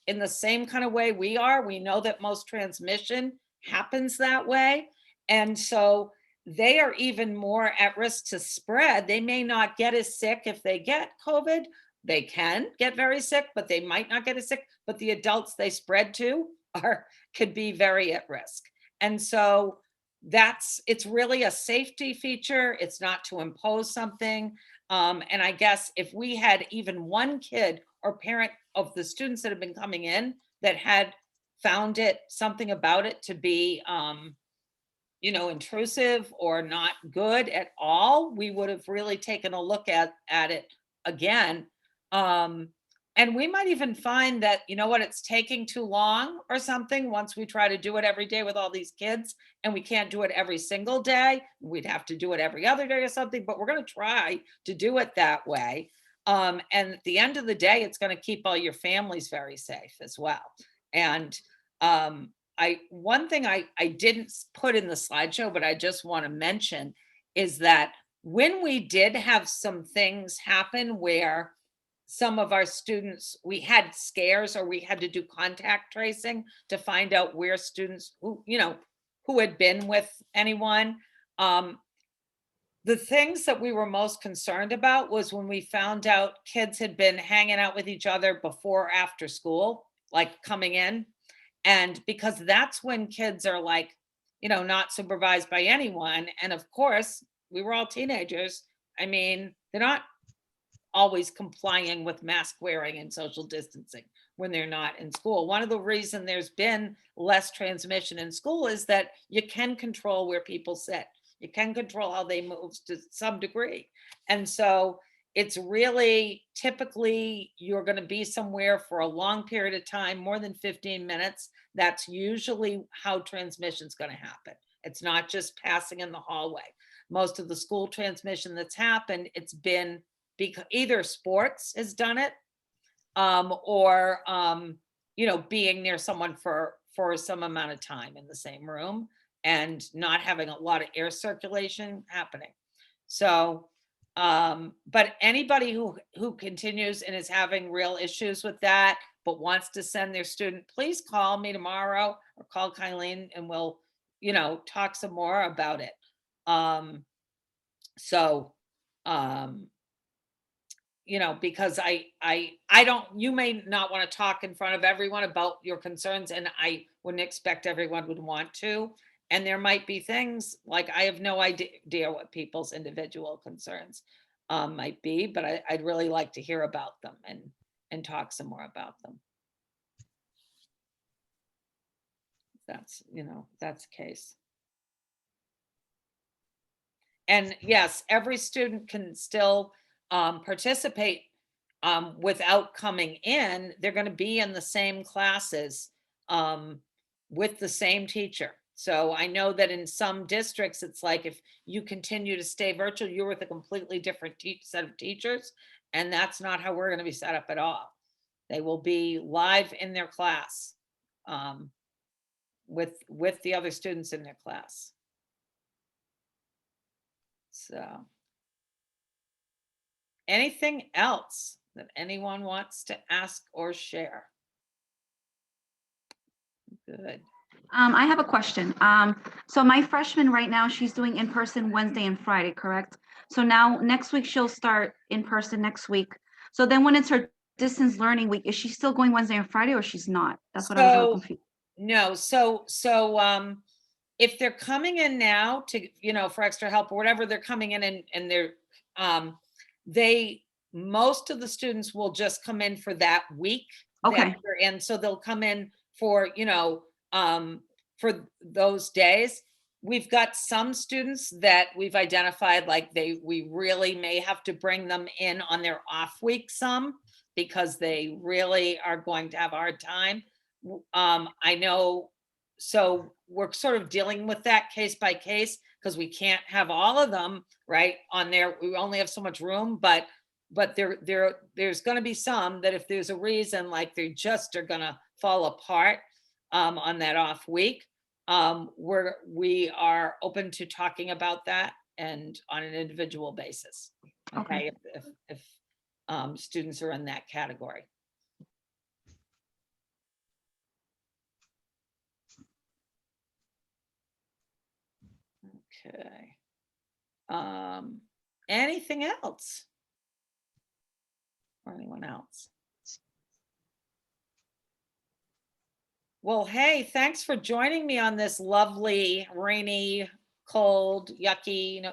in the same kind of way we are. We know that most transmission happens that way. And so they are even more at risk to spread. They may not get as sick if they get COVID. They can get very sick, but they might not get as sick. But the adults they spread to could be very at risk. And so it's really a safety feature. It's not to impose something. And I guess if we had even one kid or parent of the students that have been coming in that had found something about it to be, you know, intrusive or not good at all, we would have really taken a look at it again. And we might even find that, you know what, it's taking too long or something once we try to do it every day with all these kids, and we can't do it every single day. We'd have to do it every other day or something, but we're going to try to do it that way. And at the end of the day, it's going to keep all your families very safe as well. And one thing I didn't put in the slideshow, but I just want to mention is that when we did have some things happen where some of our students, we had scares or we had to do contact tracing to find out where students who had been with anyone. The things that we were most concerned about was when we found out kids had been hanging out with each other before or after school, like coming in. And because that's when kids are like, you know, not supervised by anyone. And of course, we were all teenagers. I mean, they're not always complying with mask wearing and social distancing when they're not in school. One of the reasons there's been less transmission in school is that you can control where people sit. You can control how they move to some degree. And so it's really typically you're going to be somewhere for a long period of time, more than 15 minutes. That's usually how transmission is going to happen. It's not just passing in the hallway. Most of the school transmission that's happened, it's been because either sports has done it, or being near someone for some amount of time in the same room and not having a lot of air circulation happening. So, but anybody who continues and is having real issues with that, but wants to send their student, please call me tomorrow or call Kylene and we'll, talk some more about it. Because I don't, you may not want to talk in front of everyone about your concerns, and I wouldn't expect everyone would want to. And there might be things like, I have no idea what people's individual concerns might be, but I'd really like to hear about them and talk some more about them. That's the case. And yes, every student can still participate without coming in. They're going to be in the same classes with the same teacher. So I know that in some districts, it's like if you continue to stay virtual, you're with a completely different set of teachers. And that's not how we're going to be set up at all. They will be live in their class with the other students in their class. So, anything else that anyone wants to ask or share? Good. I have a question. So my freshman right now, she's doing in person Wednesday and Friday, correct? So now next week she'll start in person next week. So then when it's her distance learning week, is she still going Wednesday and Friday or she's not? That's what I was a little confused. No, so if they're coming in now to, for extra help or whatever, they're coming in and they're, most of the students will just come in for that week. Okay. And so they'll come in for, for those days. We've got some students that we've identified, like we really may have to bring them in on their off week some, because they really are going to have a hard time. I know, so we're sort of dealing with that case by case, because we can't have all of them right on there. We only have so much room, but there's going to be some that if there's a reason, like they just are going to fall apart on that off week, we are open to talking about that and on an individual basis. Okay. If students are in that category. Okay. Anything else? Or anyone else? Well, hey, thanks for joining me on this lovely, rainy, cold, yucky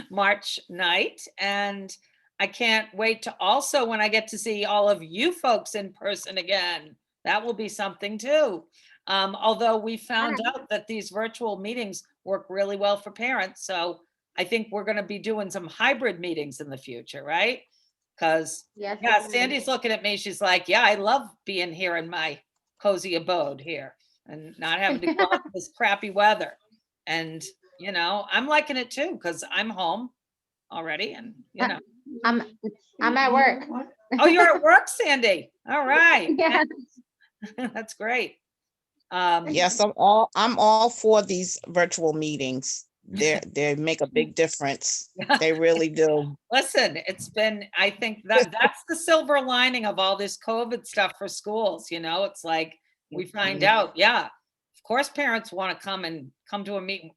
March night. And I can't wait to also, when I get to see all of you folks in person again, that will be something too. Although we found out that these virtual meetings work really well for parents. So I think we're going to be doing some hybrid meetings in the future, right? Because yeah, Sandy's looking at me. She's like, yeah, I love being here in my cozy abode here and not having to go out in this crappy weather. And, I'm liking it too, because I'm home already. And, I'm at work. Oh, you're at work, Sandy. All right. Yeah. That's great. Yes, I'm all for these virtual meetings. They make a big difference. They really do. Listen, I think that's the silver lining of all this COVID stuff for schools. It's like we find out, yeah, of course parents want to come to a meeting,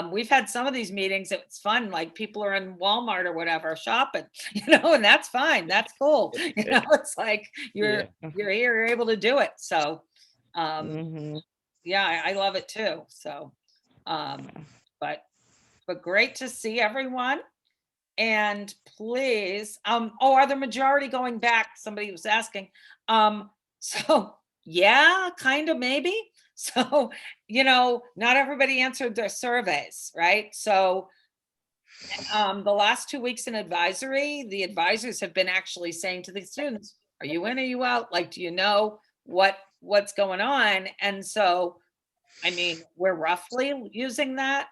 we've had some of these meetings. It's fun. Like people are in Walmart or whatever shopping, and that's fine. That's cool. It's like you're here, you're able to do it. So yeah, I love it too. So, but great to see everyone. And please, are the majority going back? Somebody was asking. So yeah, kind of maybe. So, not everybody answered their surveys, right? So the last 2 weeks in advisory, the advisors have been actually saying to the students, are you in, are you out? Like, do you know what's going on? And so, I mean, we're roughly using that,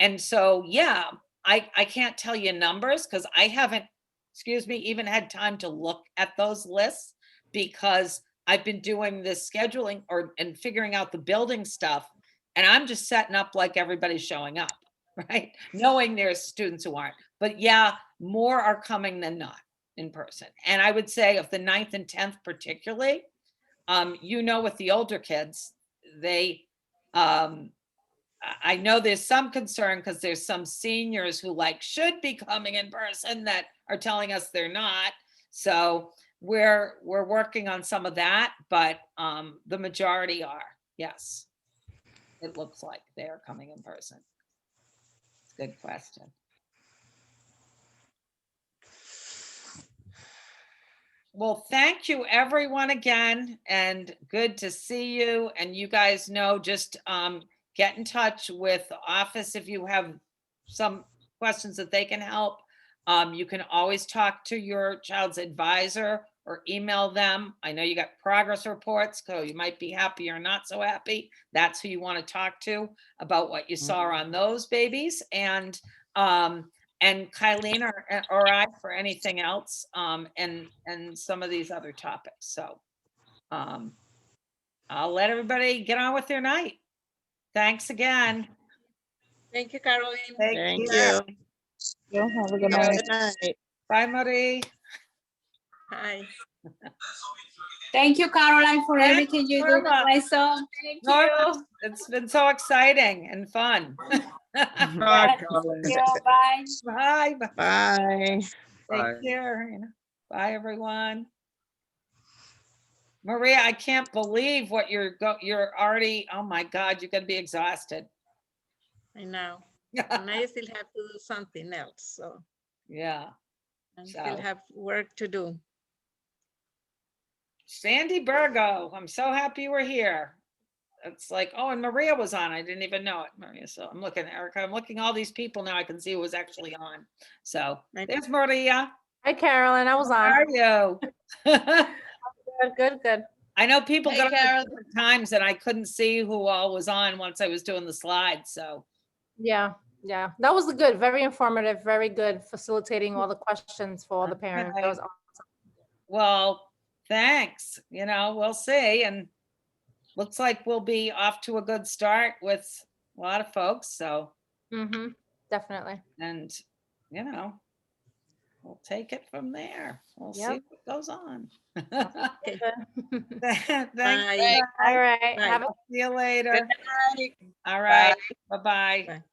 and so, yeah, I can't tell you numbers because I haven't, even had time to look at those lists because I've been doing this scheduling and figuring out the building stuff. And I'm just setting up like everybody's showing up, right? Knowing there's students who aren't, but yeah, more are coming than not in person. And I would say of the 9th and 10th particularly, with the older kids, I know there's some concern because there's some seniors who should be coming in person that are telling us they're not. So we're working on some of that, but the majority are, yes. It looks like they're coming in person. Good question. Well, thank you everyone again, and good to see you. And you guys know, just get in touch with the office if you have some questions that they can help. You can always talk to your child's advisor or email them. I know you got progress reports, so you might be happy or not so happy. That's who you want to talk to about what you saw on those babies. And Kylene or I for anything else, and some of these other topics. So I'll let everybody get on with their night. Thanks again. Thank you, Carolyn. Thank you. Have a good Have a night. good night. Bye, Marie. Hi. Thank you, Caroline, for Thanks, everything you do with Norma. my son. Thank Norma, you. it's been so exciting and fun. Bye, Carolyn. Thank you. Bye. Bye. Bye. Bye. Take care. Bye, everyone. Maria, I can't believe what you're already, oh my God, you're gonna be exhausted. I know. And I still have to do something else. So Yeah. I still have work to do. Sandy Burgo, I'm so happy you were here. It's like, oh, and Maria was on. I didn't even know it, Maria. So I'm looking, Erica, I'm looking all these people now. I can see who was actually on. So there's Maria. Hi, Carolyn. I was How on. are you? Good. I know people Hey, got on Carol. at different times and I couldn't see who all was on once I was doing the slides. So Yeah. That was good. Very informative. Very good. Facilitating all the questions for all the parents. That was awesome. well, thanks. We'll see. And looks like we'll be off to a good start with a lot of folks. So, Definitely. and, we'll take it from there. We'll see Yep. what goes on. Okay. Thanks. Bye. All right. Bye. Have a See you later. Good night. All right. Bye-bye. Bye.